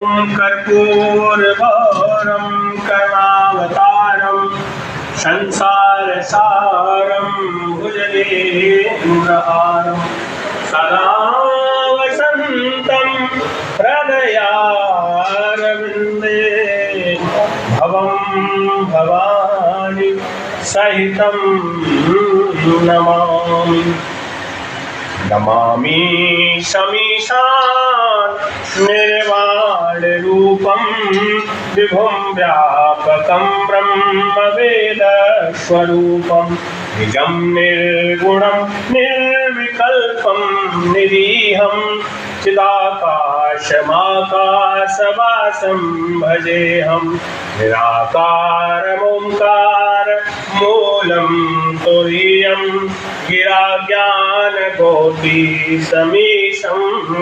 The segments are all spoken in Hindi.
कर्पूरगौरं कर्मावतारं संसारसारं भुजगेन्द्रहारं सदा वसन्तं हृदयारविन्दे भवं भवानी सहितं नमामि। नमामि शमीशान निर्वाण रूपं विभुं व्यापकं ब्रह्मवेद स्वरूपं निजं निर्गुणं निर्विकल्पं निरीहं चिदाकाशमाकाशवासं भजेऽहं निराकारमोङ्कार मूलं तुरीयं गिराज्ञानकोटिसमीशं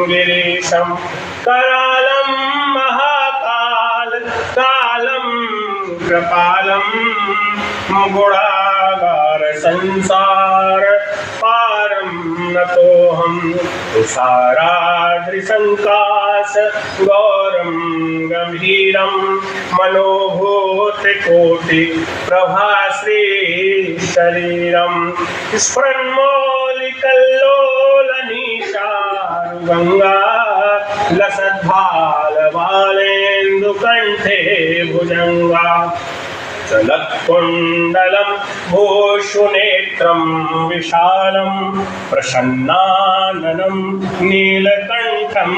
गिरीशं करालं महाकाल कालं कृपालं गुणागार संसार पारं नतोऽहं तुषाराद्रिसङ्काश गौरं गम्भीरं मनोभूतिकोटि प्रभाश्री शरीरं स्फुरन्मौलिकल्लोलनीशारुगङ्गा लसद्भालबालेन्दुकण्ठे भुजङ्गा चलत्कुण्डलं भूषुनेत्रं विशालं प्रसन्नाननं नीलकण्ठं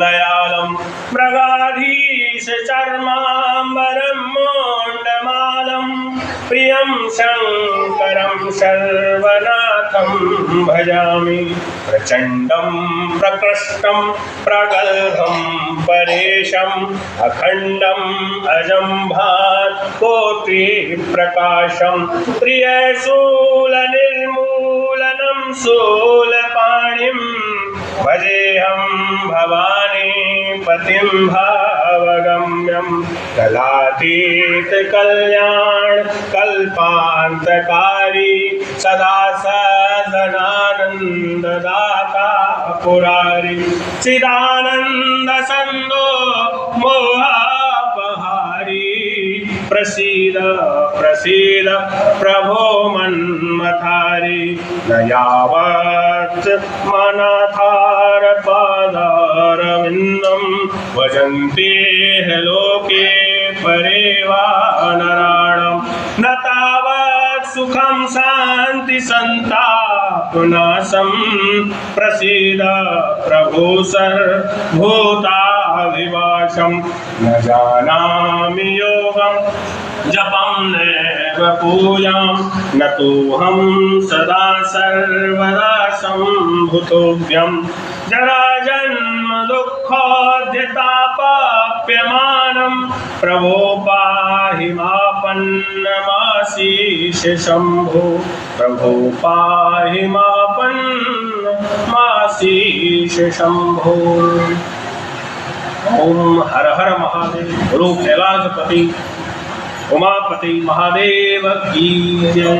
दयालं मृगाधीशचर्माम्बरं मोण्डमालं प्रियं शङ्करं सर्वनाथं भजामि। प्रचण्डं प्रकृष्टं प्रगल्भं परेशम् अखण्डम् अजं भात्कोटिप्रकाशं प्रियशूलनिर्मूलनं शूलपाणिं भजेऽहं भवानी पतिं भावगम्यं कलातीतकल्याण कल्पान्तकारी सदा सदनानन्ददाता पुरारी चिदानन्दसन्दो मोहापहारी प्रसीद प्रसीद प्रभो मन्मथारी न यावत् मनाथारपादारविन्दं भजन्ते लोके परे वा नराणां न तावत् सुखं शान्ति सन्तापनाशं प्रसीद प्रभो सर्वभूताधिवासं न जानामि योगं जपं नैव पूजां न तोऽहं सदा सर्वदा सम्भुतोऽव्यं जराजन्म दुःखोद्यतापाप्यमानं प्रभो पाहि मापन्नमाशीष शम्भो प्रभो पाहि मापन्नमाशीष शम्भो। ओम हर हर महादेव। गुरु कैलाशपति उमापति महादेव की जय।